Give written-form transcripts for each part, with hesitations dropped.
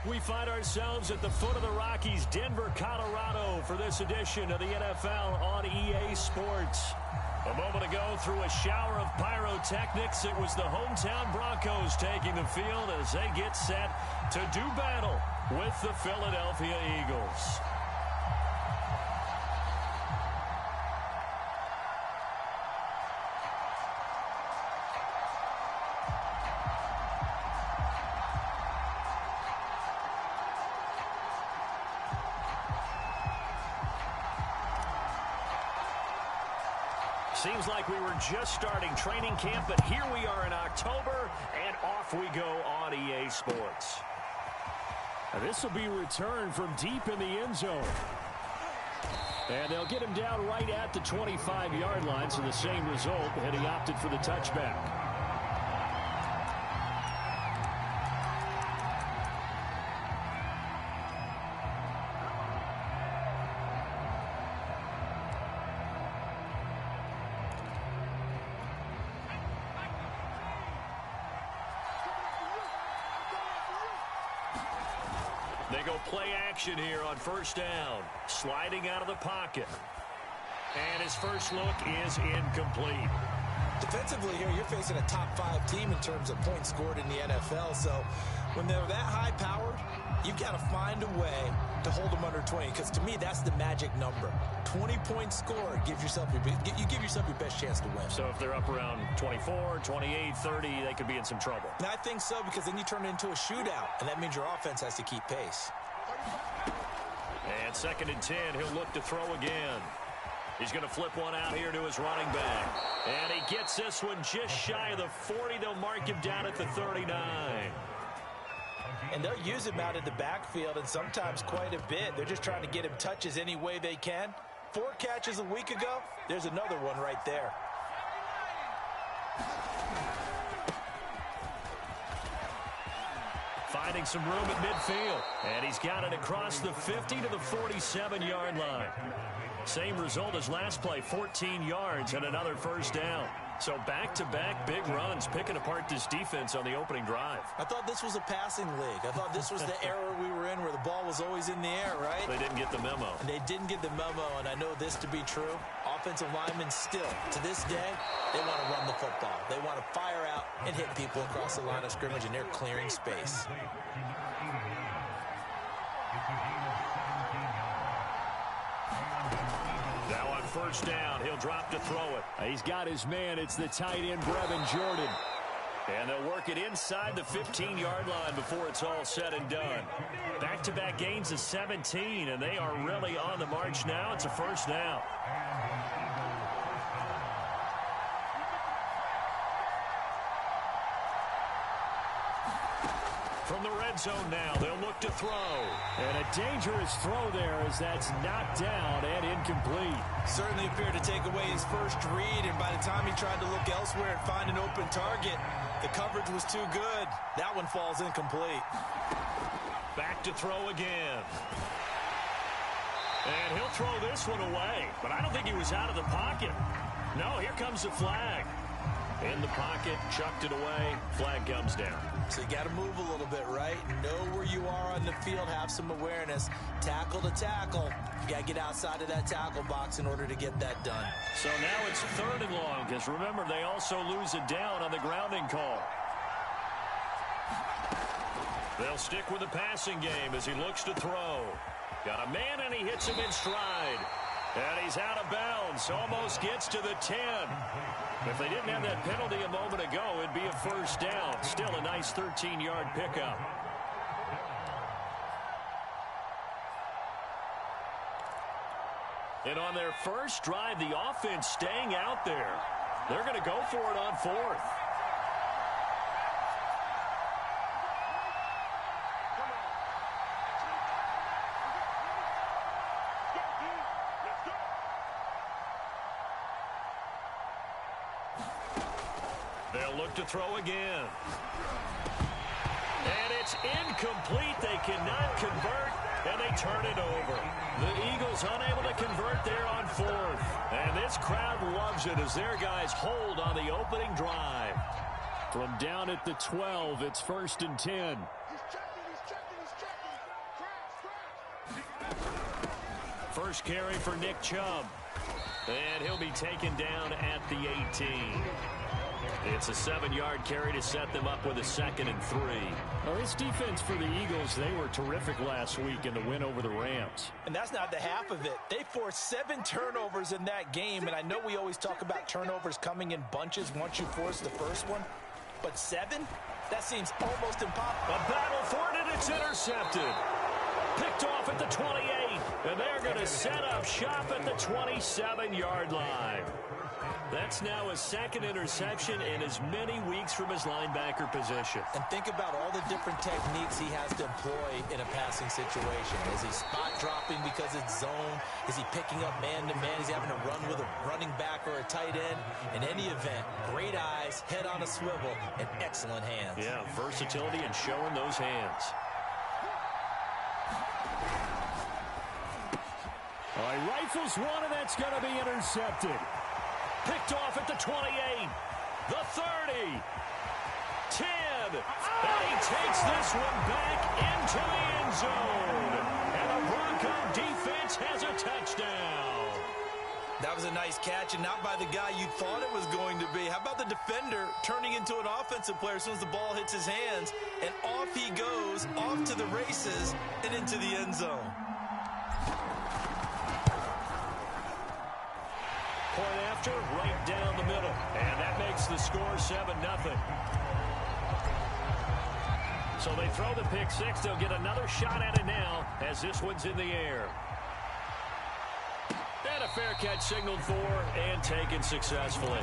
We find ourselves at the foot of the Rockies, Denver, Colorado, for this edition of the NFL on EA Sports. A moment ago, through a shower of pyrotechnics, it was the hometown Broncos taking the field as they get set to do battle with the Philadelphia Eagles. Seems like we were just starting training camp, but here we are in October, and off we go on EA Sports. This will be returned from deep in the end zone. And they'll get him down right at the 25-yard line, so the same result, and he opted for the touchback. They go play action here on first down. Sliding out of the pocket. And his first look is incomplete. Defensively here, you're facing a top-5 team in terms of points scored in the NFL. So when they're that high-powered, you've got to find a way to hold them under 20. Because to me, that's the magic number. 20 points scored, you give yourself your best chance to win. So if they're up around 24, 28, 30, they could be in some trouble. And I think so, because then you turn it into a shootout, and that means your offense has to keep pace. And 2nd and 10, he'll look to throw again. He's going to flip one out here to his running back. And he gets this one just shy of the 40. They'll mark him down at the 39. And they'll use him out in the backfield, and sometimes quite a bit. They're just trying to get him touches any way they can. 4 catches a week ago, there's another one right there. Finding some room at midfield. And he's got it across the 50 to the 47-yard line. Same result as last play, 14 yards and another first down. So back-to-back big runs, picking apart this defense on the opening drive. I thought this was a passing league. I thought this was the era we were in where the ball was always in the air, right? They didn't get the memo. And they didn't get the memo, and I know this to be true. Offensive linemen still, to this day, they want to run the football. They want to fire out and hit people across the line of scrimmage, and they're clearing space. Now on first down, he'll drop to throw it. He's got his man. It's the tight end, Brevin Jordan. And they'll work it inside the 15-yard line before it's all said and done. Back-to-back gains of 17, and they are really on the march now. It's a first down. From the red zone now, they'll look to throw. And a dangerous throw there as that's knocked down and incomplete. Certainly appeared to take away his first read, and by the time he tried to look elsewhere and find an open target, the coverage was too good. That one falls incomplete. Back to throw again. And he'll throw this one away, but I don't think he was out of the pocket. No, here comes the flag. In the pocket, chucked it away, flag comes down. So you got to move a little bit, right? Know where you are on the field, have some awareness. Tackle to tackle. You got to get outside of that tackle box in order to get that done. So now it's 3rd and long, because remember, they also lose it down on the grounding call. They'll stick with the passing game as he looks to throw. Got a man, and he hits him in stride. And he's out of bounds, almost gets to the 10. If they didn't have that penalty a moment ago, it'd be a first down. Still a nice 13-yard pickup. And on their first drive, the offense staying out there. They're going to go for it on 4th. They'll look to throw again. And it's incomplete. They cannot convert, and they turn it over. The Eagles unable to convert there on 4th. And this crowd loves it as their guys hold on the opening drive. From down at the 12, it's 1st and 10. First carry for Nick Chubb. And he'll be taken down at the 18. It's a 7-yard carry to set them up with a 2nd and 3. Well, this defense for the Eagles, they were terrific last week in the win over the Rams. And that's not the half of it. They forced 7 turnovers in that game, and I know we always talk about turnovers coming in bunches once you force the first one, but 7? That seems almost impossible. A battle for it, and it's intercepted. Picked off at the 28, and they're going to set up shop at the 27-yard line. That's now his 2nd interception in as many weeks from his linebacker position. And think about all the different techniques he has to employ in a passing situation. Is he spot dropping because it's zone? Is he picking up man-to-man? Is he having to run with a running back or a tight end? In any event, great eyes, head on a swivel, and excellent hands. Yeah, versatility and showing those hands. All right, rifles one, and that's going to be intercepted. Picked off at the 28, the 30, 10, and he takes this one back into the end zone. And the Bronco defense has a touchdown. That was a nice catch, and not by the guy you thought it was going to be. How about the defender turning into an offensive player as soon as the ball hits his hands, and off he goes, off to the races, and into the end zone. Point after, right down the middle. And that makes the score 7-0. So they throw the pick six. They'll get another shot at it now as this one's in the air. And a fair catch signaled for and taken successfully.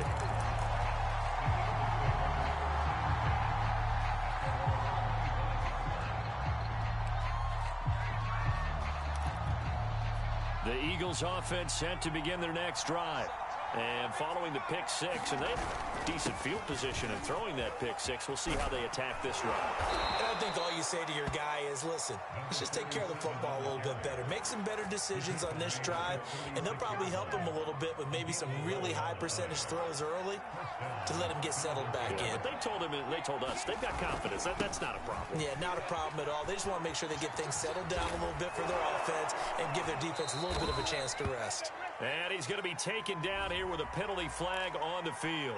The Eagles offense set to begin their next drive. And following the pick six, and they have decent field position in throwing that pick six. We'll see how they attack this run. And I think all you say to your guy is, listen, let's just take care of the football a little bit better. Make some better decisions on this drive, and they'll probably help him a little bit with maybe some really high percentage throws early to let him get settled back in. But they told us they've got confidence. That's not a problem. Yeah, not a problem at all. They just want to make sure they get things settled down a little bit for their offense and give their defense a little bit of a chance to rest. And he's going to be taken down here with a penalty flag on the field.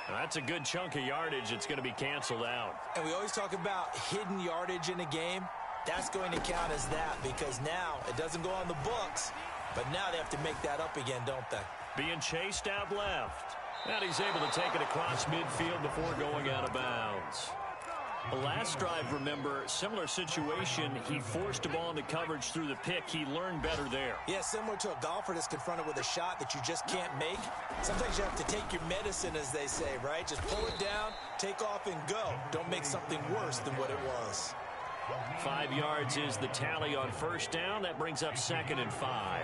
Now, that's a good chunk of yardage. It's going to be canceled out. And we always talk about hidden yardage in a game. That's going to count as that because now it doesn't go on the books, but now they have to make that up again, don't they? Being chased out left. And he's able to take it across midfield before going out of bounds. The last drive, remember, similar situation. He forced a ball into coverage through the pick. He learned better there. Yeah, similar to a golfer that's confronted with a shot that you just can't make. Sometimes you have to take your medicine, as they say, right? Just pull it down, take off, and go. Don't make something worse than what it was. 5 yards is the tally on first down. That brings up 2nd and 5.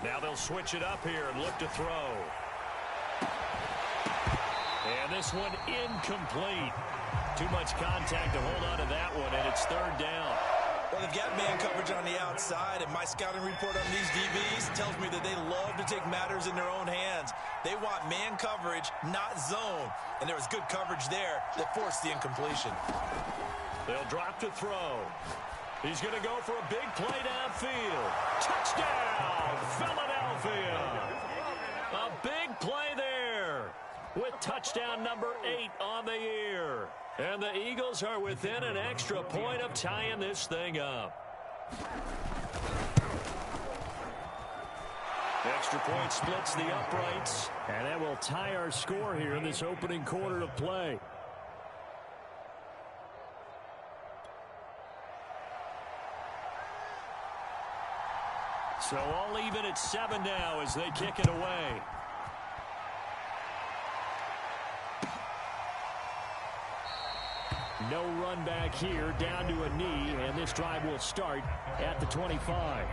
Now they'll switch it up here and look to throw. And this one incomplete. Too much contact to hold on to that one, and it's 3rd down. Well, they've got man coverage on the outside, and my scouting report on these DBs tells me that they love to take matters in their own hands. They want man coverage, not zone. And there was good coverage there that forced the incompletion. They'll drop to throw. He's going to go for a big play downfield. Touchdown, Philadelphia. A big play there with touchdown number 8 on the year. And the Eagles are within an extra point of tying this thing up. Extra point splits the uprights. And that will tie our score here in this opening quarter of play. So all even at 7 now as they kick it away. No run back here, down to a knee, and this drive will start at the 25.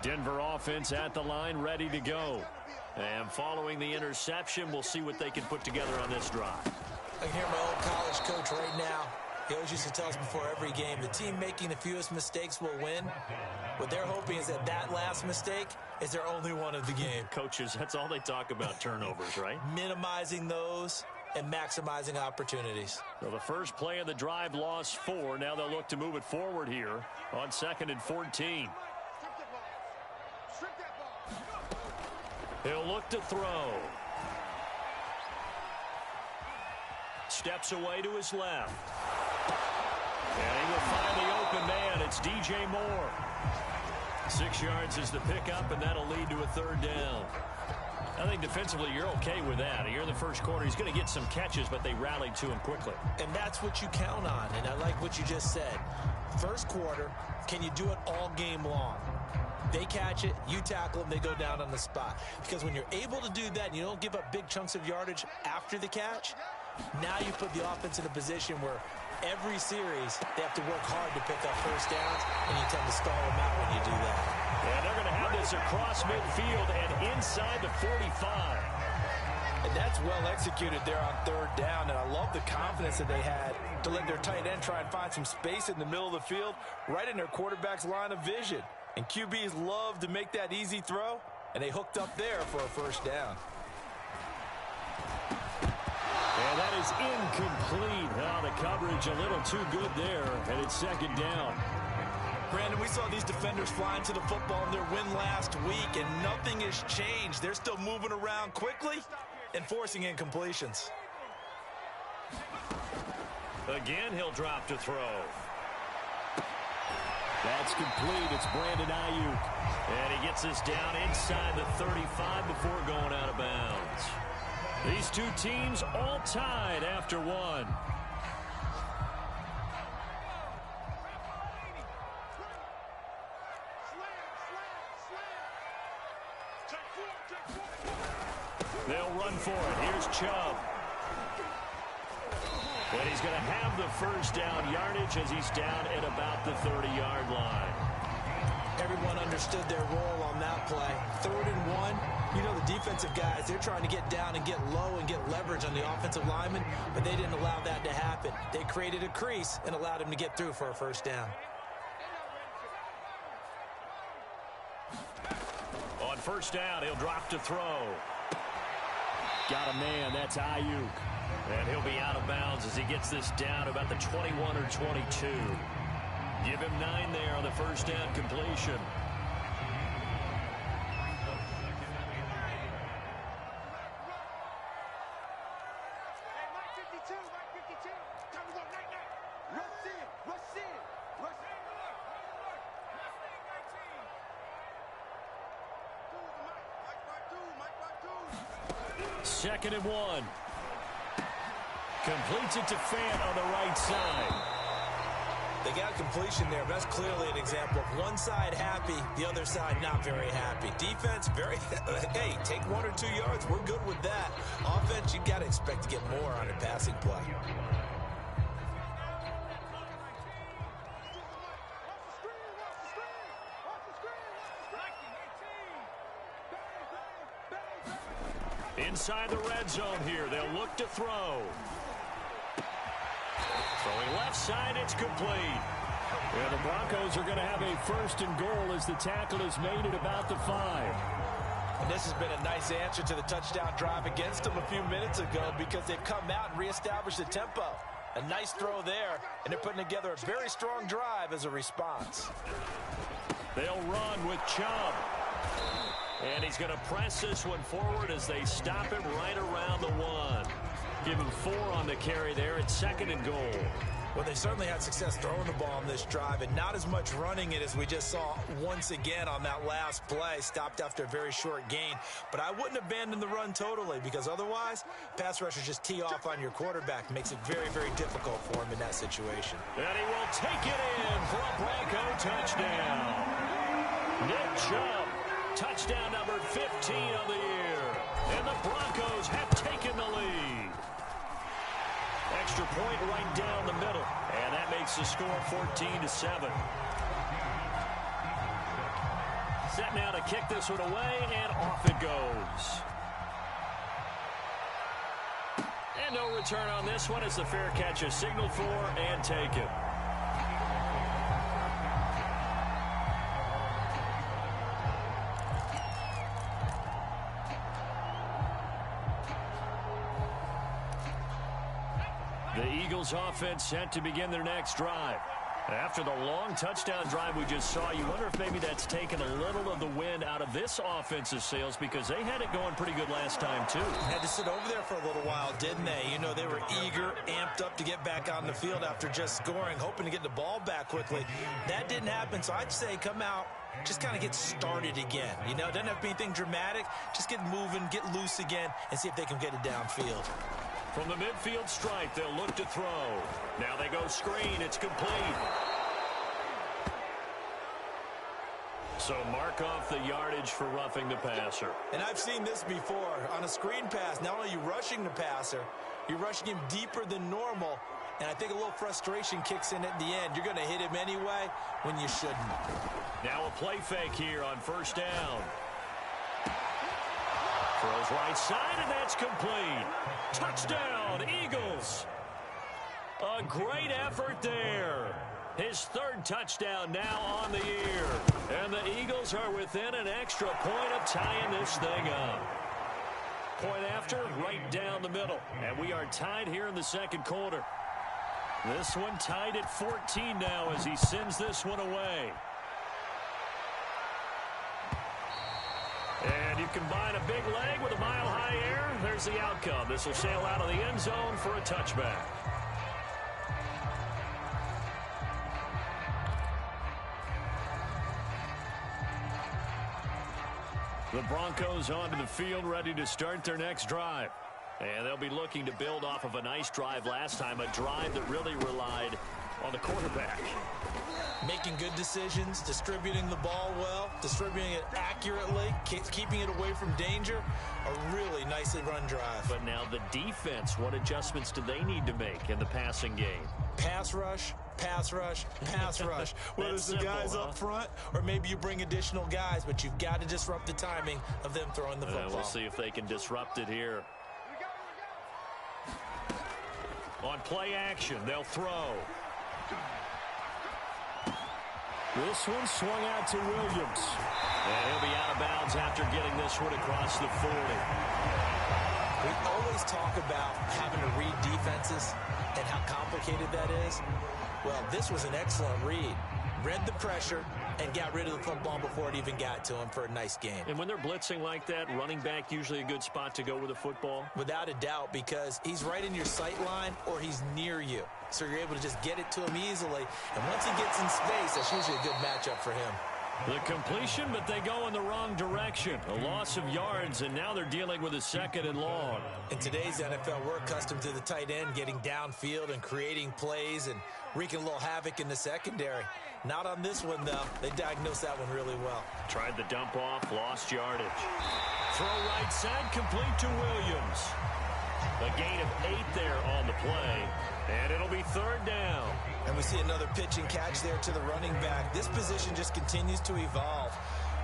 Denver offense at the line, ready to go. And following the interception, we'll see what they can put together on this drive. I can hear my old college coach right now. He always used to tell us before every game, the team making the fewest mistakes will win. What they're hoping is that that last mistake is their only one of the game. Coaches, that's all they talk about, turnovers, right? Minimizing those and maximizing opportunities. So the first play of the drive lost 4. Now they'll look to move it forward here on 2nd and 14. He'll look to throw. Steps away to his left. And he will find the open man. It's DJ Moore. 6 yards is the pickup, and that'll lead to a 3rd down. I think defensively you're okay with that. Here in the first quarter, he's going to get some catches, but they rallied to him quickly. And that's what you count on, and I like what you just said. First quarter, can you do it all game long? They catch it, you tackle them, they go down on the spot. Because when you're able to do that and you don't give up big chunks of yardage after the catch, now you put the offense in a position where every series they have to work hard to pick up first downs, and you tend to stall them out when you do that. And they're going to have this across midfield and inside the 45. And that's well executed there on 3rd down, and I love the confidence that they had to let their tight end try and find some space in the middle of the field, right in their quarterback's line of vision. And QBs love to make that easy throw, and they hooked up there for a 1st down. And that is incomplete. Now the coverage a little too good there, and it's 2nd down. Brandon, we saw these defenders flying to the football in their win last week, and nothing has changed. They're still moving around quickly and forcing incompletions. Again, he'll drop to throw. That's complete. It's Brandon Ayuk. And he gets us down inside the 35 before going out of bounds. These two teams all tied after 1. They'll run for it. Here's Chubb. And he's going to have the 1st down yardage as he's down at about the 30-yard line. Everyone understood their role on that play. 3rd and 1. You know, the defensive guys, they're trying to get down and get low and get leverage on the offensive lineman, but they didn't allow that to happen. They created a crease and allowed him to get through for a 1st down. On 1st down, he'll drop to throw. Got a man. That's Ayuk. And he'll be out of bounds as he gets this down about the 21 or 22. Give him 9 there on the 1st down completion. Second and 1. Completes it to Fant on the right side. They got completion there. That's clearly an example of one side happy, the other side not very happy. Defense, very, hey, take 1 or 2 yards. We're good with that. Offense, you got to expect to get more on a passing play. Inside the red zone here. They'll look to throw. Throwing left side, it's complete. Yeah, the Broncos are going to have a 1st and goal as the tackle is made at about the 5. And this has been a nice answer to the touchdown drive against them a few minutes ago because they've come out and reestablished the tempo. A nice throw there, and they're putting together a very strong drive as a response. They'll run with Chubb. And he's going to press this one forward as they stop him right around the 1. Give him 4 on the carry there. It's 2nd and goal. Well, they certainly had success throwing the ball on this drive, and not as much running it as we just saw once again on that last play. Stopped after a very short gain. But I wouldn't abandon the run totally, because otherwise, pass rushers just tee off on your quarterback. Makes it very, very difficult for him in that situation. And he will take it in for a Bronco touchdown. Nick Chubb, touchdown number 15 of the year. And the Broncos have taken the lead. Extra point right down the middle. And that makes the score 14-7. Set now to kick this one away, and off it goes. And no return on this one as the fair catch is signaled for and taken. The Eagles offense set to begin their next drive. After the long touchdown drive we just saw, you wonder if maybe that's taken a little of the wind out of this offense's sails because they had it going pretty good last time, too. Had to sit over there for a little while, didn't they? You know, they were eager, amped up to get back on the field after just scoring, hoping to get the ball back quickly. That didn't happen, so I'd say come out, just kind of get started again. You know, it doesn't have to be anything dramatic. Just get moving, get loose again, and see if they can get it downfield. From the midfield stripe, they'll look to throw. Now they go screen. It's complete. So mark off the yardage for roughing the passer. And I've seen this before. On a screen pass, not only are you rushing the passer, you're rushing him deeper than normal. And I think a little frustration kicks in at the end. You're going to hit him anyway when you shouldn't. Now a play fake here on first down. Throws right side, and that's complete. Touchdown, Eagles. A great effort there. His third touchdown now on the year. And the Eagles are within an extra point of tying this thing up. Point after, right down the middle. And we are tied here in the second quarter. This one tied at 14 now as he sends this one away. And you combine a big leg with a mile-high air. There's the outcome. This will sail out of the end zone for a touchback. The Broncos onto the field, ready to start their next drive. And they'll be looking to build off of a nice drive last time, a drive that really relied on the quarterback. Making good decisions, distributing the ball well, distributing it accurately, keeping it away from danger. A really nicely run drive. But now the defense, what adjustments do they need to make in the passing game? Pass rush, pass rush, pass rush. Whether it's the guys up front or maybe you bring additional guys, but you've got to disrupt the timing of them throwing the football. We'll see if they can disrupt it here. On play action, they'll throw. This one swung out to Williams. And he'll be out of bounds after getting this one across the 40. We always talk about having to read defenses and how complicated that is. Well, this was an excellent read. Read the pressure and got rid of the football before it even got to him for a nice game. And when they're blitzing like that, running back usually a good spot to go with the football? Without a doubt, because he's right in your sight line or he's near you. So you're able to just get it to him easily. And once he gets in space, that's usually a good matchup for him. The completion, but they go in the wrong direction. A loss of yards, and now they're dealing with a second and long. In today's NFL, we're accustomed to the tight end getting downfield and creating plays and wreaking a little havoc in the secondary. Not on this one, though. They diagnosed that one really well. Tried the dump off, lost yardage. Throw right side, complete to Williams. A gain of 8 there on the play, and it'll be third down. And we see another pitch and catch there to the running back. This position just continues to evolve.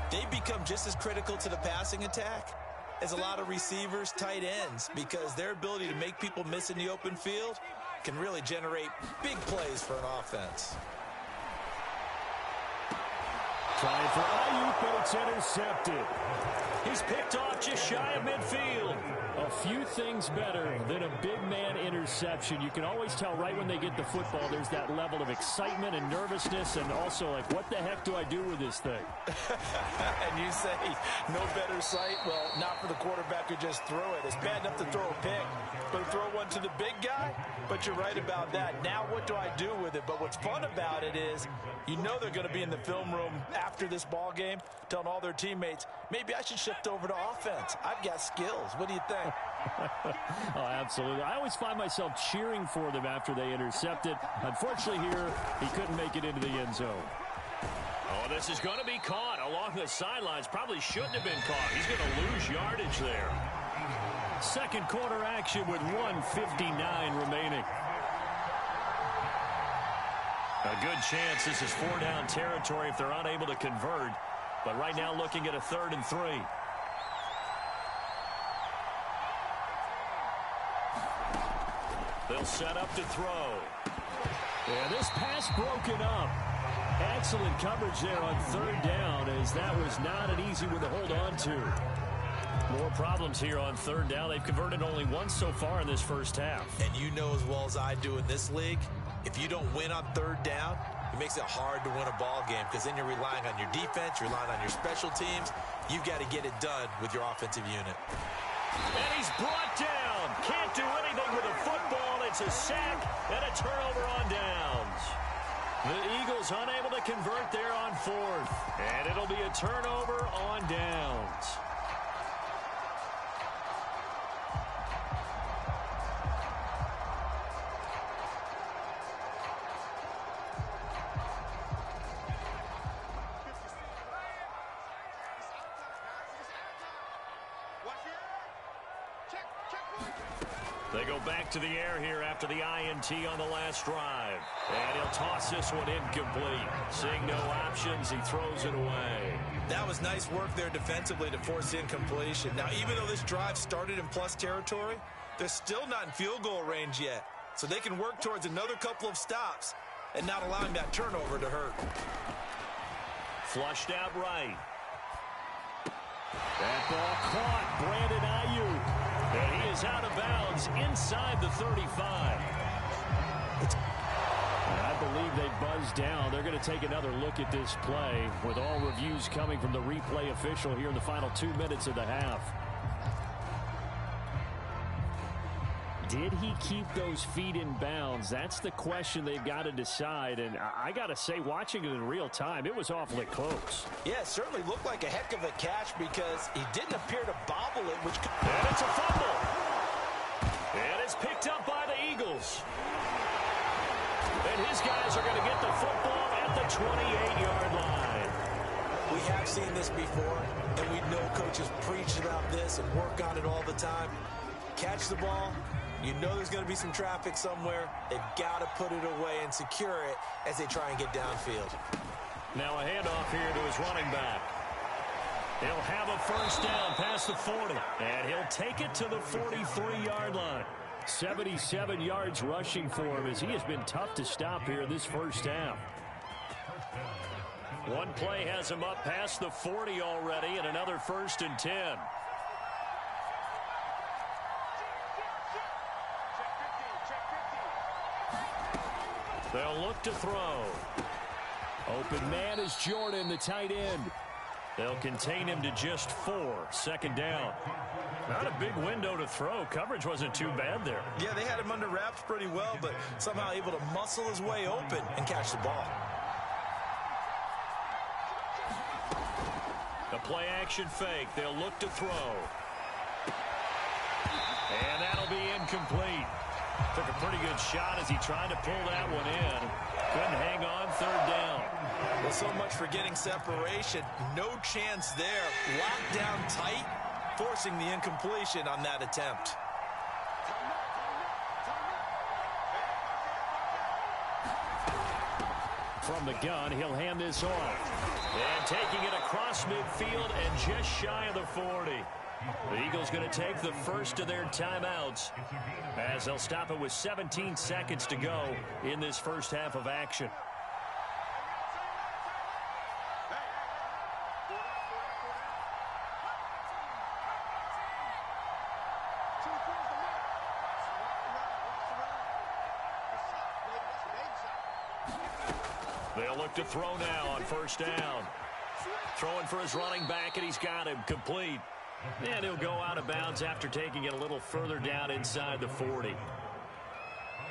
They become just as critical to the passing attack as a lot of receivers, tight ends, because their ability to make people miss in the open field can really generate big plays for an offense. Trying for Ayuk, but it's intercepted. He's picked off just shy of midfield. A few things better than a big man interception. You can always tell right when they get the football, there's that level of excitement and nervousness, and also like, what the heck do I do with this thing? And you say, no better sight? Well, not for the quarterback who just threw it. It's bad enough to throw a pick, but to throw one to the big guy? But you're right about that. Now what do I do with it? But what's fun about it is, you know they're going to be in the film room after this ball game, telling all their teammates, maybe I should shift over to offense. I've got skills. What do you think? Oh, absolutely. I always find myself cheering for them after they intercept it. Unfortunately here, he couldn't make it into the end zone. Oh, this is going to be caught along the sidelines. Probably shouldn't have been caught. He's going to lose yardage there. Second quarter action with 1:59 remaining. A good chance this is 4-down territory if they're unable to convert. But right now looking at a 3rd and 3. They'll set up to throw. And this pass broken up. Excellent coverage there on 3rd down, as that was not an easy one to hold on to. More problems here on 3rd down. They've converted only once so far in this first half. And you know as well as I do in this league, if you don't win on 3rd down, it makes it hard to win a ball game because then you're relying on your defense, you're relying on your special teams. You've got to get it done with your offensive unit. And he's brought down. Can't do anything with a football. It's a sack and a turnover on downs. The Eagles unable to convert there on 4th. And it'll be a turnover on downs. They go back to the air here after the INT on the last drive. And he'll toss this one incomplete. Seeing no options, he throws it away. That was nice work there defensively to force incompletion. Now, even though this drive started in plus territory, they're still not in field goal range yet. So they can work towards another couple of stops and not allowing that turnover to hurt. Flushed out right. That ball caught. Brandon Ayuk. And he is out of bounds inside the 35. And I believe they buzzed down. They're going to take another look at this play with all reviews coming from the replay official here in the final 2 minutes of the half. Did he keep those feet in bounds? That's the question they've got to decide. And I got to say, watching it in real time, it was awfully close. Yeah, it certainly looked like a heck of a catch because he didn't appear to bobble it. And it's a fumble. And it's picked up by the Eagles. And his guys are going to get the football at the 28-yard line. We have seen this before, and we know coaches preach about this and work on it all the time. Catch the ball. You know there's going to be some traffic somewhere. They've got to put it away and secure it as they try and get downfield. Now a handoff here to his running back. He'll have a first down past the 40. And he'll take it to the 43-yard line. 77 yards rushing for him as he has been tough to stop here this first half. One play has him up past the 40 already, and another 1st and 10. They'll look to throw. Open man is Jordan, the tight end. They'll contain him to just 4. 2nd down. Not a big window to throw. Coverage wasn't too bad there. Yeah, they had him under wraps pretty well, but somehow able to muscle his way open and catch the ball. The play action fake. They'll look to throw. And that'll be incomplete. Took a pretty good shot as he tried to pull that one in. Couldn't hang on. 3rd down. Well, so much for getting separation. No chance there. Locked down tight, forcing the incompletion on that attempt. From the gun, he'll hand this off. And taking it across midfield and just shy of the 40. The Eagles going to take the first of their timeouts as they'll stop it with 17 seconds to go in this first half of action. They'll look to throw now on 1st down. Throwing for his running back, and he's got him complete. And he'll go out of bounds after taking it a little further down inside the 40.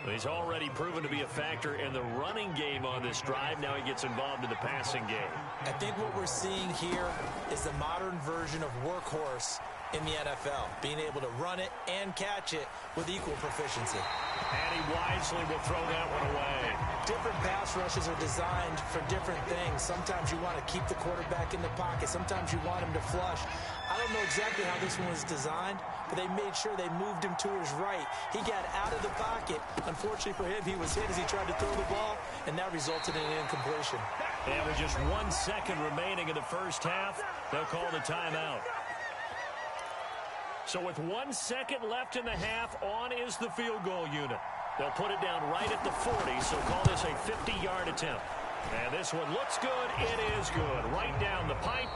He's already proven to be a factor in the running game on this drive. Now he gets involved in the passing game. I think what we're seeing here is the modern version of workhorse in the NFL, being able to run it and catch it with equal proficiency. And he wisely will throw that one away. Different pass rushes are designed for different things. Sometimes you want to keep the quarterback in the pocket. Sometimes you want him to flush. I don't know exactly how this one was designed, but they made sure they moved him to his right. He got out of the pocket. Unfortunately for him, he was hit as he tried to throw the ball, and that resulted in an incompletion. And with just 1 second remaining in the first half, they'll call the timeout. So with 1 second left in the half, on is the field goal unit. They'll put it down right at the 40, so call this a 50-yard attempt. And this one looks good. It is good. Right down the pipe.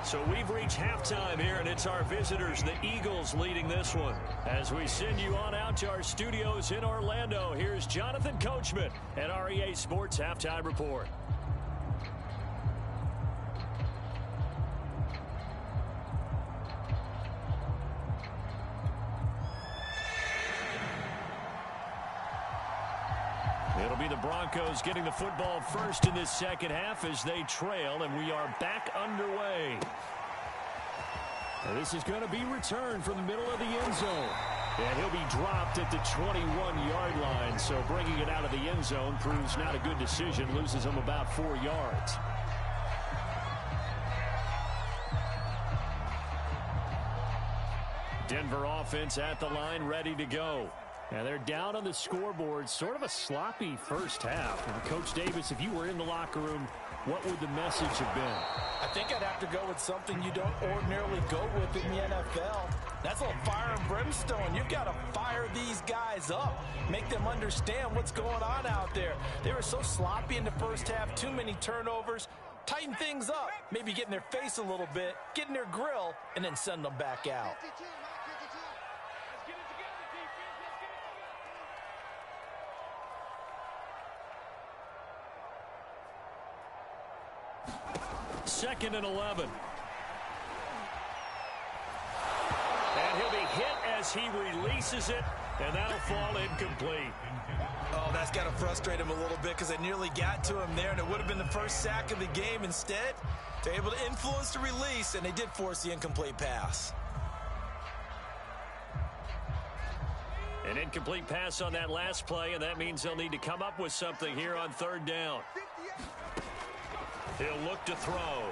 So we've reached halftime here, and it's our visitors, the Eagles, leading this one. As we send you on out to our studios in Orlando, here's Jonathan Coachman at our EA Sports Halftime Report. It'll be the Broncos getting the football first in this second half as they trail, and we are back underway. Now this is going to be returned from the middle of the end zone. And he'll be dropped at the 21-yard line, so bringing it out of the end zone proves not a good decision, loses him about 4 yards. Denver offense at the line, ready to go. And they're down on the scoreboard. Sort of a sloppy first half. And Coach Davis, if you were in the locker room, what would the message have been? I think I'd have to go with something you don't ordinarily go with in the NFL. That's a little fire and brimstone. You've got to fire these guys up. Make them understand what's going on out there. They were so sloppy in the first half. Too many turnovers. Tighten things up. Maybe get in their face a little bit. Get in their grill. And then send them back out. Second and 11. And he'll be hit as he releases it, and that'll fall incomplete. Oh, that's got to frustrate him a little bit because they nearly got to him there, and it would have been the first sack of the game. Instead, they're able to influence the release, and they did force the incomplete pass. An incomplete pass on that last play, and that means they'll need to come up with something here on third down. He'll look to throw.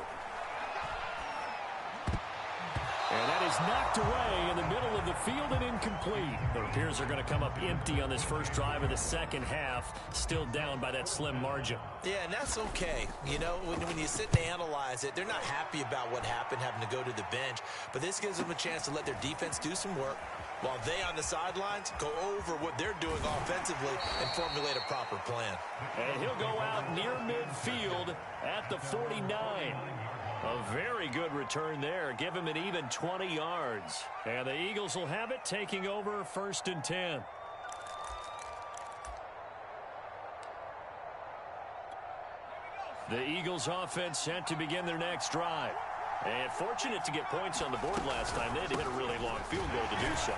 And that is knocked away in the middle of the field and incomplete. It appears they're going to come up empty on this first drive of the second half, still down by that slim margin. Yeah, and that's okay. You know, when you sit and analyze it, they're not happy about what happened, having to go to the bench. But this gives them a chance to let their defense do some work while they on the sidelines go over what they're doing offensively and formulate a proper plan. And he'll go out near midfield at the 49. A very good return there. Give him an even 20 yards. And the Eagles will have it, taking over first and 10. The Eagles offense set to begin their next drive. And fortunate to get points on the board last time. They had to hit a really long field goal to do so.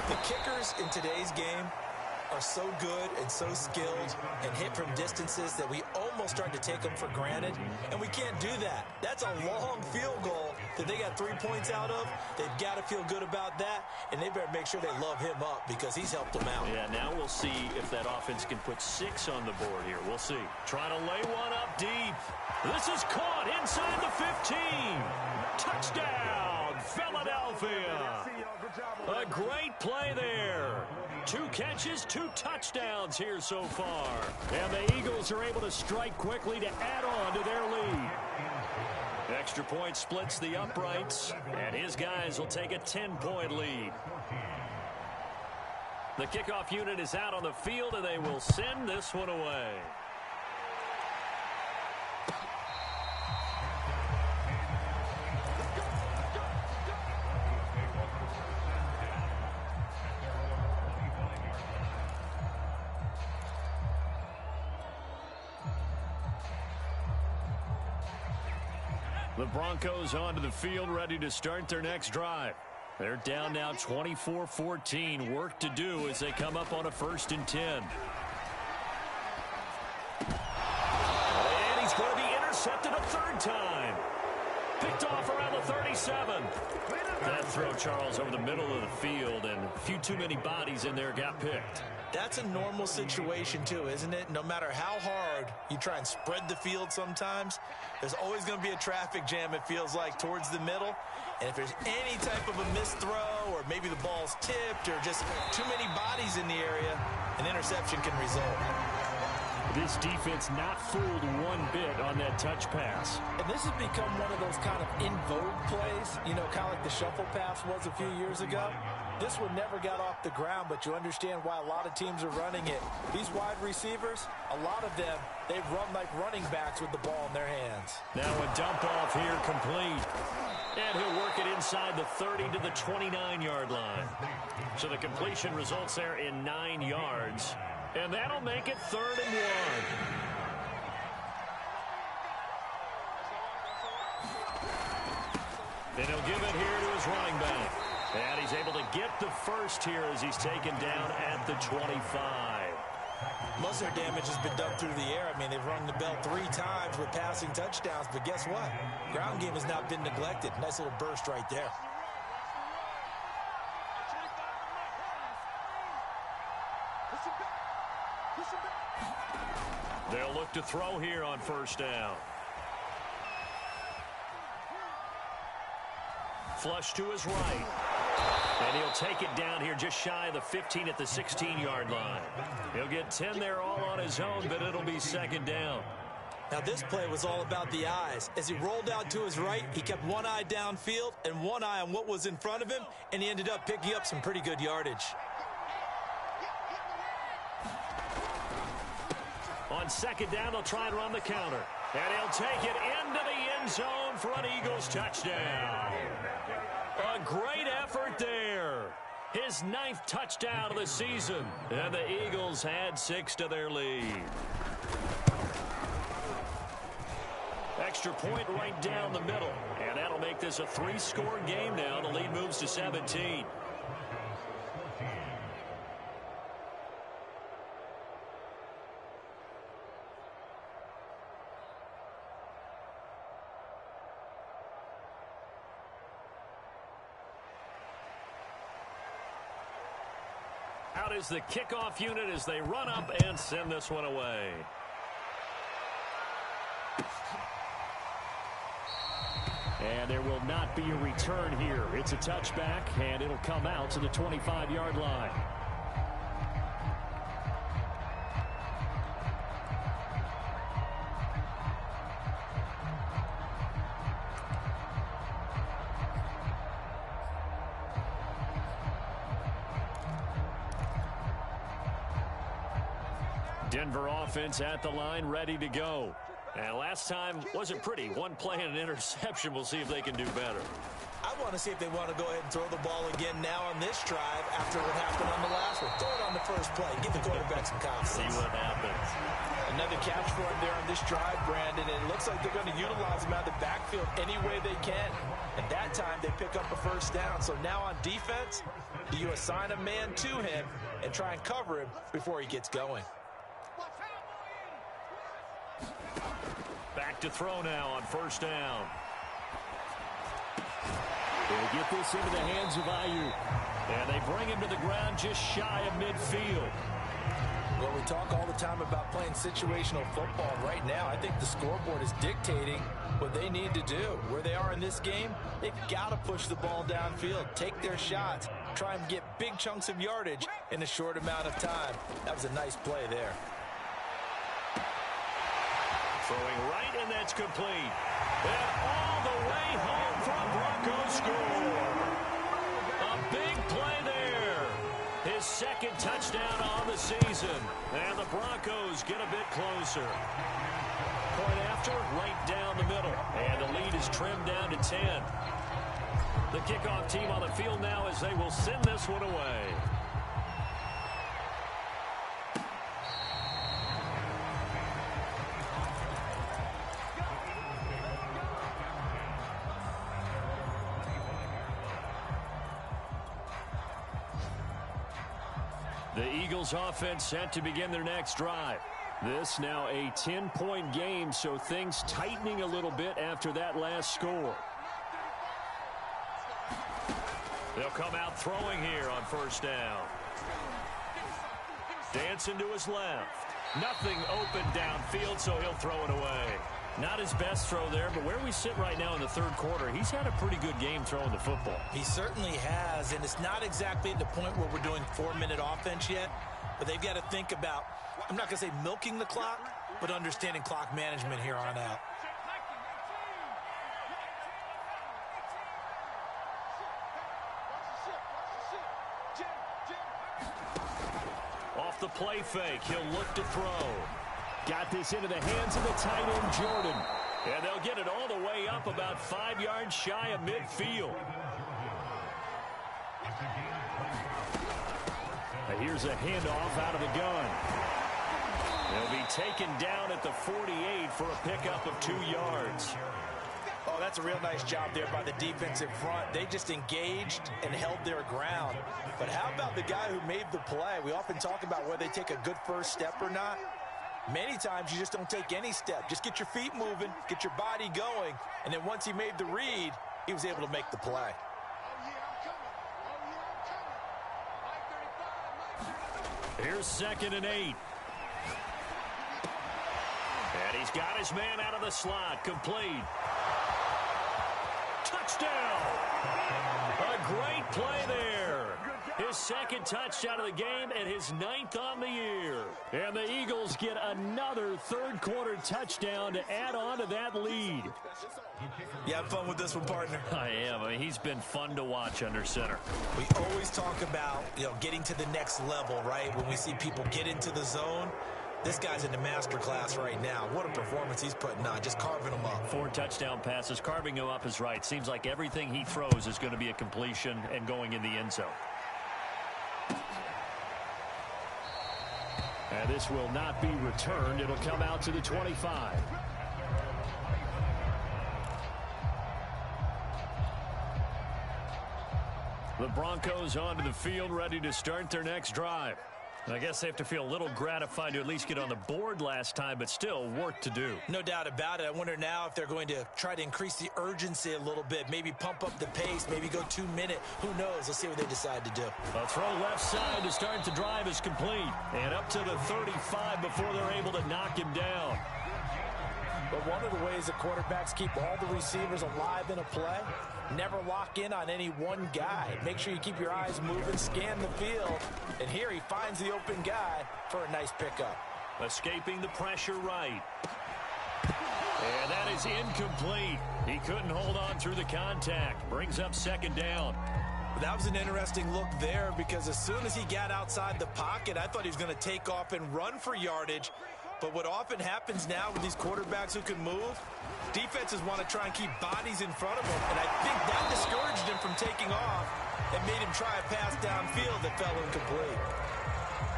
The kickers in today's game are so good and so skilled and hit from distances that we almost start to take them for granted, and we can't do that. That's a long field goal that they got 3 points out of. They've got to feel good about that, and they better make sure they love him up because he's helped them out. Yeah, now we'll see if that offense can put 6 on the board here. We'll see. Trying to lay one up deep. This is caught inside the 15. Touchdown, Philadelphia. A great play there. 2 catches, 2 touchdowns here so far. And the Eagles are able to strike quickly to add on to their lead. Extra point splits the uprights, and his guys will take a 10-point lead. The kickoff unit is out on the field, and they will send this one away. The Broncos onto the field, ready to start their next drive. They're down now 24-14. Work to do as they come up on a first and 10. And he's going to be intercepted a third time. Picked off around the 37. That throw, Charles, over the middle of the field, and a few too many bodies in there got picked. That's a normal situation too, isn't it? No matter how hard you try and spread the field sometimes, there's always going to be a traffic jam, it feels like, towards the middle. And if there's any type of a missed throw or maybe the ball's tipped or just too many bodies in the area, an interception can result. This defense not fooled one bit on that touch pass. And this has become one of those kind of in vogue plays, you know, kind of like the shuffle pass was a few years ago. This one never got off the ground, but you understand why a lot of teams are running it. These wide receivers, a lot of them, they run like running backs with the ball in their hands. Now a dump off here complete. And he'll work it inside the 30 to the 29-yard line. So the completion results there in 9 yards. And that'll make it 3rd and 1. Then he'll give it here to his running back. And he's able to get the first here as he's taken down at the 25. Most of their damage has been done through the air. I mean, they've rung the bell 3 times with passing touchdowns, but guess what? Ground game has not been neglected. Nice little burst right there. They'll look to throw here on 1st down. Flush to his right. And he'll take it down here just shy of the 15 at the 16-yard line. He'll get 10 there all on his own, but it'll be 2nd down. Now this play was all about the eyes. As he rolled out to his right, he kept one eye downfield and one eye on what was in front of him, and he ended up picking up some pretty good yardage. On 2nd down, they'll try and run the counter. And he'll take it into the end zone for an Eagles touchdown. A great effort there. His 9th touchdown of the season. And the Eagles add 6 to their lead. Extra point right down the middle. And that'll make this a 3-score game now. The lead moves to 17. Out is the kickoff unit as they run up and send this one away. And there will not be a return here. It's a touchback, and it'll come out to the 25-yard line. Denver offense at the line, ready to go. And last time wasn't pretty. One play and an interception. We'll see if they can do better. I want to see if they want to go ahead and throw the ball again now on this drive after what happened on the last one. Throw it on the first play. Give the quarterback some confidence. See what happens. Another catch for him there on this drive, Brandon. And it looks like they're going to utilize him out of the backfield any way they can. And that time they pick up a 1st down. So now on defense, do you assign a man to him and try and cover him before he gets going? Back to throw now on 1st down. They'll get this into the hands of Ayuk. And they bring him to the ground just shy of midfield. Well, we talk all the time about playing situational football. Right now, I think the scoreboard is dictating what they need to do. Where they are in this game, they've got to push the ball downfield, take their shots, try and get big chunks of yardage in a short amount of time. That was a nice play there. Throwing right, and that's complete. And all the way home from Broncos score. A big play there. His 2nd touchdown on the season. And the Broncos get a bit closer. Point after, right down the middle. And the lead is trimmed down to 10. The kickoff team on the field now as they will send this one away. The Eagles offense set to begin their next drive. This now a 10-point game, so things tightening a little bit after that last score. They'll come out throwing here on 1st down. Dancing to his left. Nothing open downfield, so he'll throw it away. Not his best throw there, but where we sit right now in the third quarter, he's had a pretty good game throwing the football. He certainly has, and it's not exactly at the point where we're doing 4-minute offense yet, but they've got to think about, I'm not going to say milking the clock, but understanding clock management here on out. Off the play fake, he'll look to throw. Got this into the hands of the tight end, Jordan. And they'll get it all the way up about 5 yards shy of midfield. Here's a handoff out of the gun. They'll be taken down at the 48 for a pickup of 2 yards. Oh, that's a real nice job there by the defensive front. They just engaged and held their ground. But how about the guy who made the play? We often talk about whether they take a good first step or not. Many times you just don't take any step. Just get your feet moving, get your body going, and then once he made the read, he was able to make the play. Here's 2nd and 8. And he's got his man out of the slot, complete. Touchdown! A great play there. His 2nd touchdown of the game and his 9th on the year. And the Eagles get another third-quarter touchdown to add on to that lead. You have fun with this one, partner? I am. I mean, he's been fun to watch under center. We always talk about, getting to the next level, right? When we see people get into the zone. This guy's in the master class right now. What a performance he's putting on, just carving them up. 4 touchdown passes. Carving him up is right. Seems like everything he throws is going to be a completion and going in the end zone. And this will not be returned. It'll come out to the 25. The Broncos onto the field, ready to start their next drive. I guess they have to feel a little gratified to at least get on the board last time, but still work to do. No doubt about it. I wonder now if they're going to try to increase the urgency a little bit, maybe pump up the pace, maybe go 2-minute. Who knows? Let's see what they decide to do. A throw left side to start the drive is complete. And up to the 35 before they're able to knock him down. But one of the ways that quarterbacks keep all the receivers alive in a play, never lock in on any one guy. Make sure you keep your eyes moving, scan the field, and here he finds the open guy for a nice pickup. Escaping the pressure right. And that is incomplete. He couldn't hold on through the contact. Brings up 2nd down. That was an interesting look there because as soon as he got outside the pocket, I thought he was going to take off and run for yardage. But what often happens now with these quarterbacks who can move, defenses want to try and keep bodies in front of them. And I think that discouraged him from taking off and made him try a pass downfield that fell incomplete.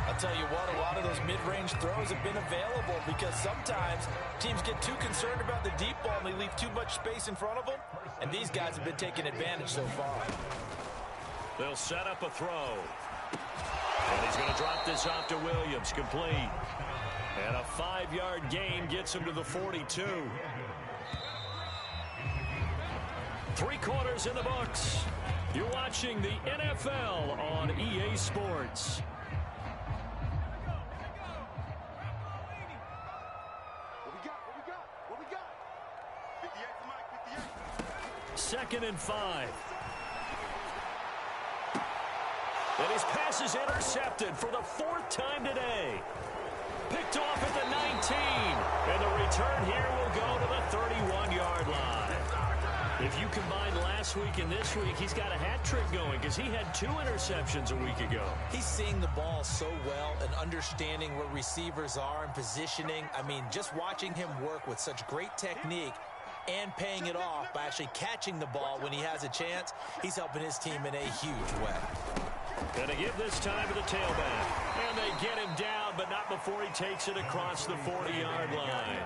I'll tell you what, a lot of those mid-range throws have been available because sometimes teams get too concerned about the deep ball and they leave too much space in front of them. And these guys have been taking advantage so far. They'll set up a throw. And he's going to drop this off to Williams, complete. And a 5-yard gain gets him to the 42. 3 quarters in the books. You're watching the NFL on EA Sports. What we got? 58 for Mike, 58. 2nd and 5. And his pass is intercepted for the 4th time today. Picked off at the 19. And the return here will go to the 31-yard line. If you combine last week and this week, he's got a hat trick going because he had 2 interceptions a week ago. He's seeing the ball so well and understanding where receivers are and positioning. I mean, just watching him work with such great technique and paying it off by actually catching the ball when he has a chance, he's helping his team in a huge way. Going to give this time to the tailback. And they get him down, but not before he takes it across the 40-yard line.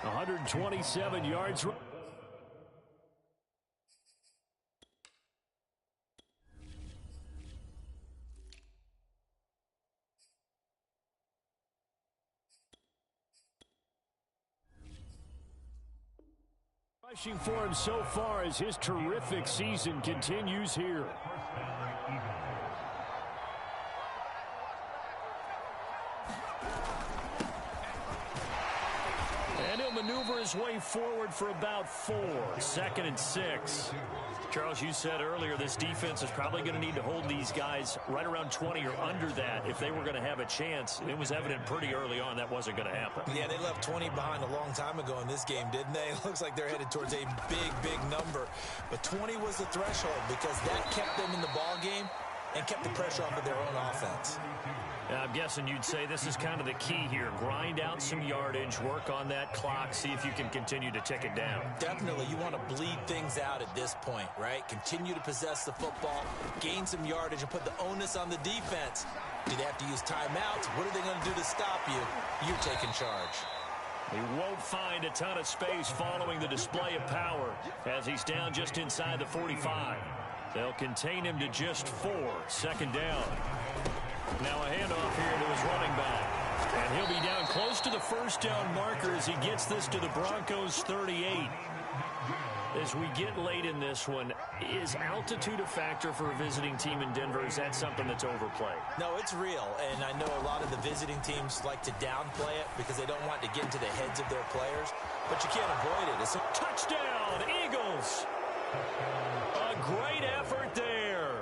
127 yards. Rushing for him so far as his terrific season continues here. he'll maneuver his way forward for about 4. 2nd and 6. Charles, you said earlier this defense is probably going to need to hold these guys right around 20 or under that if they were going to have a chance. It was evident pretty early on that wasn't going to happen. Yeah, they left 20 behind a long time ago in this game, didn't they? It looks like they're headed towards a big number. But 20 was the threshold because that kept them in the ball game and kept the pressure off of their own offense. I'm guessing you'd say this is kind of the key here. Grind out some yardage, work on that clock, see if you can continue to tick it down. Definitely. You want to bleed things out at this point, right? Continue to possess the football, gain some yardage, and put the onus on the defense. Do they have to use timeouts? What are they going to do to stop you? You're taking charge. He won't find a ton of space following the display of power as he's down just inside the 45. They'll contain him to just 4. 2nd down. Now a handoff here to his running back. And he'll be down close to the first down marker as he gets this to the Broncos 38. As we get late in this one, is altitude a factor for a visiting team in Denver? Is that something that's overplayed? No, it's real. And I know a lot of the visiting teams like to downplay it because they don't want to get into the heads of their players. But you can't avoid it. It's a touchdown, Eagles. A great effort there.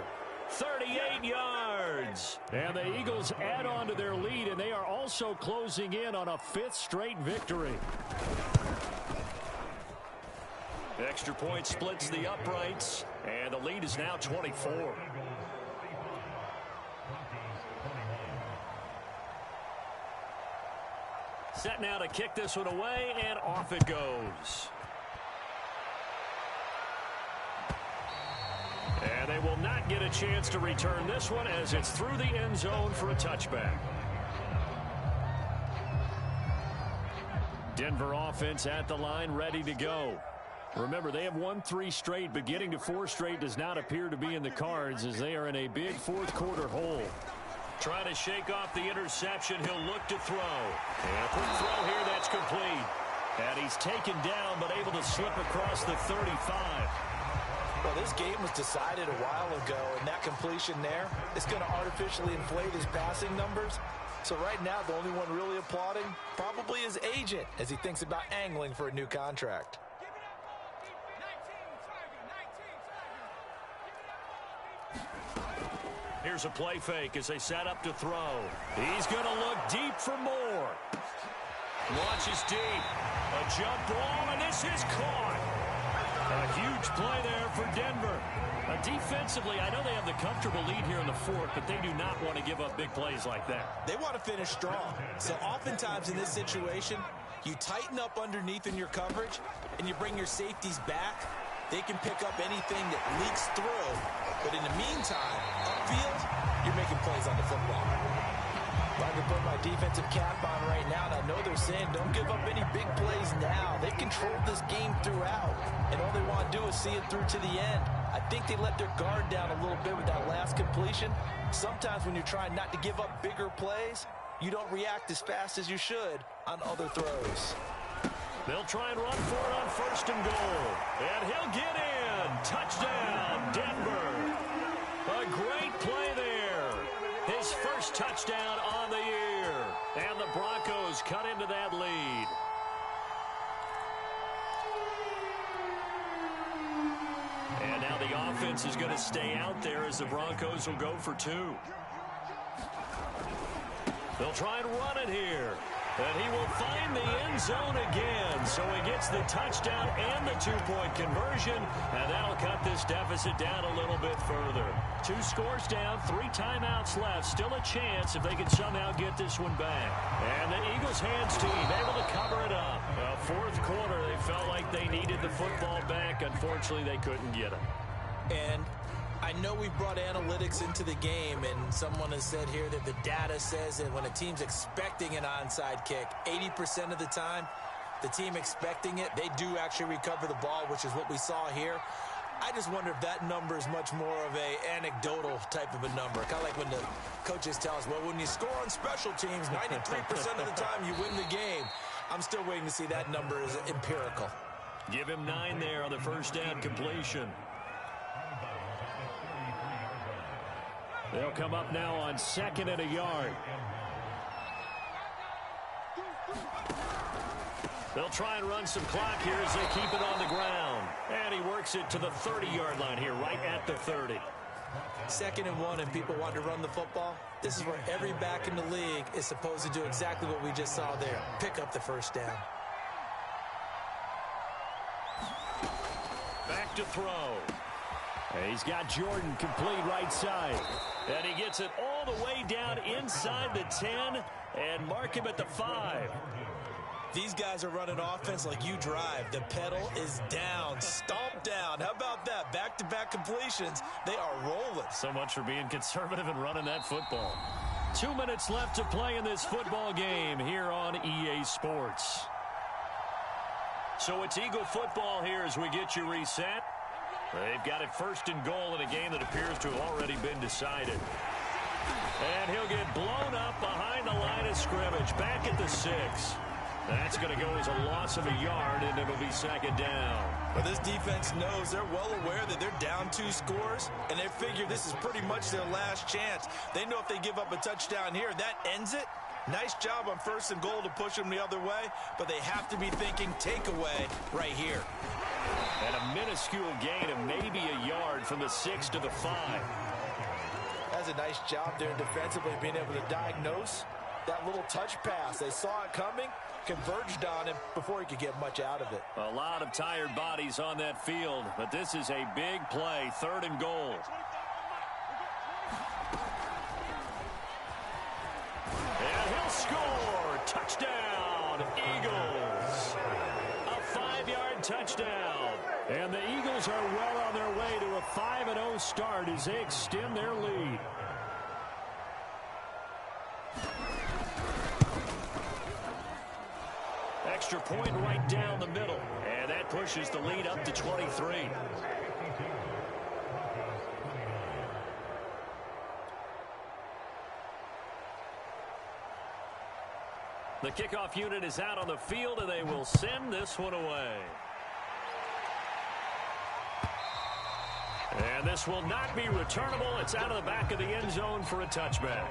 38 yards. And the Eagles add on to their lead, and they are also closing in on a 5th straight victory. Extra point splits the uprights, and the lead is now 24. Set now to kick this one away, and off it goes. And they will not get a chance to return this one as it's through the end zone for a touchback. Denver offense at the line, ready to go. Remember, they have won 3 straight, but getting to 4 straight does not appear to be in the cards as they are in a big 4th quarter hole. Trying to shake off the interception. He'll look to throw. And a quick throw here that's complete. And he's taken down, but able to slip across the 35. Well, this game was decided a while ago, and that completion there is going to artificially inflate his passing numbers. So right now, the only one really applauding probably his agent as he thinks about angling for a new contract. Here's a play fake as they set up to throw. He's going to look deep for more. Launches deep. A jump ball, and this is caught. A huge play there for Denver. Defensively, I know they have the comfortable lead here in the 4th, but they do not want to give up big plays like that. They want to finish strong. So oftentimes in this situation, you tighten up underneath in your coverage, and you bring your safeties back. They can pick up anything that leaks through. But in the meantime, upfield, you're making plays on the football. I can put my defensive cap on right now, and I know they're saying don't give up any big plays now. They've controlled this game throughout, and all they want to do is see it through to the end. I think they let their guard down a little bit with that last completion. Sometimes when you're trying not to give up bigger plays, you don't react as fast as you should on other throws. They'll try and run for it on 1st and goal. And he'll get in. Touchdown, Denver. A great play there. His first touchdown on the year. And the Broncos cut into that lead. And now the offense is going to stay out there as the Broncos will go for 2. They'll try and run it here. And he will find the end zone again. So he gets the touchdown and the 2-point conversion. And that'll cut this deficit down a little bit further. 2 scores down, 3 timeouts left. Still a chance if they can somehow get this one back. And the Eagles hands team able to cover it up. 4th quarter, they felt like they needed the football back. Unfortunately, they couldn't get it. And I know we brought analytics into the game, and someone has said here that the data says that when a team's expecting an onside kick, 80% of the time, the team expecting it, they do actually recover the ball, which is what we saw here. I just wonder if that number is much more of a anecdotal type of a number. Kind of like when the coaches tell us, well, when you score on special teams, 93% of the time you win the game. I'm still waiting to see that number is empirical. Give him 9 there on the first down completion. They'll come up now on 2nd and 1 yard. They'll try and run some clock here as they keep it on the ground. And he works it to the 30-yard line here, right at the 30. 2nd and 1, and people want to run the football. This is where every back in the league is supposed to do exactly what we just saw there. Pick up the first down. Back to throw. He's got Jordan complete right side. And he gets it all the way down inside the 10 and mark him at the 5. These guys are running offense like you drive. The pedal is down, stomped down. How about that? Back-to-back completions. They are rolling. So much for being conservative and running that football. 2 minutes left to play in this football game here on EA Sports. So it's Eagle football here as we get you reset. They've got it 1st and goal in a game that appears to have already been decided. And he'll get blown up behind the line of scrimmage. Back at the 6. That's going to go as a loss of a yard, and it'll be 2nd down. Well, this defense knows, they're well aware that they're down 2 scores, and they figure this is pretty much their last chance. They know if they give up a touchdown here, that ends it. Nice job on 1st and goal to push them the other way, but they have to be thinking takeaway right here. And a minuscule gain of maybe a yard from the 6 to the 5. That's a nice job there defensively, being able to diagnose that little touch pass. They saw it coming, converged on him before he could get much out of it. A lot of tired bodies on that field, but this is a big play, 3rd and goal. And he'll score. Touchdown, Eagles. A 5-yard touchdown. And the Eagles are well on their way to a 5-0 start as they extend their lead. Extra point right down the middle. And that pushes the lead up to 23. The kickoff unit is out on the field, and they will send this one away. And this will not be returnable. It's out of the back of the end zone for a touchback.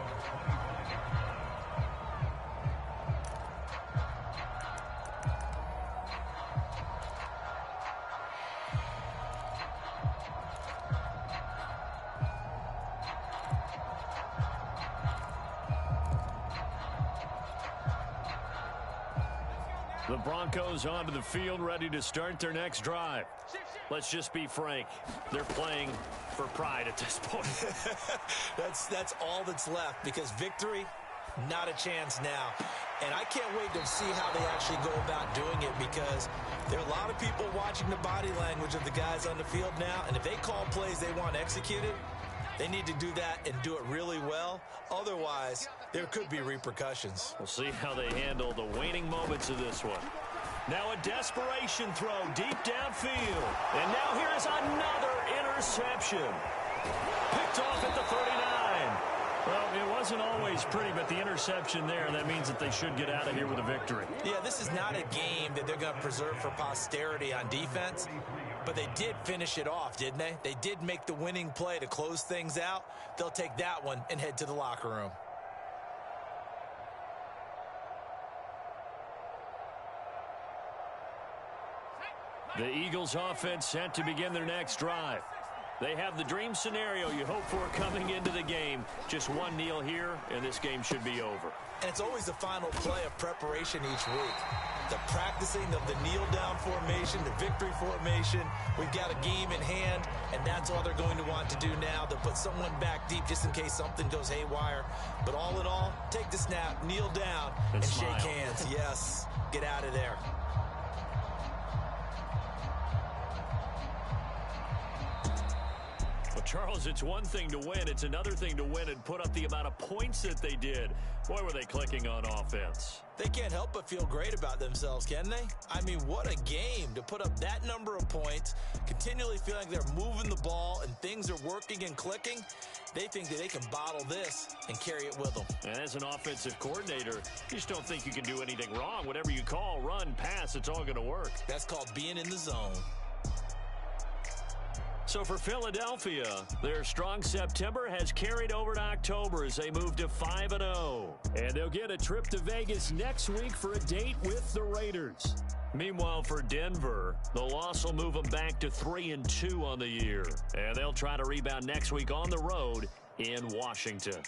The Broncos onto the field, ready to start their next drive. Let's just be frank. They're playing for pride at this point. That's all that's left, because victory, not a chance now. And I can't wait to see how they actually go about doing it, because there are a lot of people watching the body language of the guys on the field now, and if they call plays they want executed, they need to do that and do it really well. Otherwise, there could be repercussions. We'll see how they handle the waning moments of this one. Now a desperation throw deep downfield. And now here is another interception. Picked off at the 39. Well, it wasn't always pretty, but the interception there, that means that they should get out of here with a victory. Yeah, this is not a game that they're going to preserve for posterity on defense. But they did finish it off, didn't they? They did make the winning play to close things out. They'll take that one and head to the locker room. The Eagles offense set to begin their next drive. They have the dream scenario you hope for coming into the game. Just one kneel here, and this game should be over. And it's always the final play of preparation each week. The practicing of the kneel-down formation, the victory formation. We've got a game in hand, and that's all they're going to want to do now. They'll put someone back deep just in case something goes haywire. But all in all, take the snap, kneel down, and shake hands. Yes, get out of there. Charles, it's one thing to win. It's another thing to win and put up the amount of points that they did. Boy, were they clicking on offense. They can't help but feel great about themselves, can they? I mean, what a game to put up that number of points, continually feeling they're moving the ball and things are working and clicking. They think that they can bottle this and carry it with them. And as an offensive coordinator, you just don't think you can do anything wrong. Whatever you call, run, pass, it's all going to work. That's called being in the zone. So for Philadelphia, their strong September has carried over to October as they move to 5-0. And they'll get a trip to Vegas next week for a date with the Raiders. Meanwhile, for Denver, the loss will move them back to 3-2 on the year. And they'll try to rebound next week on the road in Washington.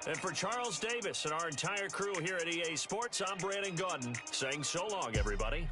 And for Charles Davis and our entire crew here at EA Sports, I'm Brandon Gaudin saying so long, everybody.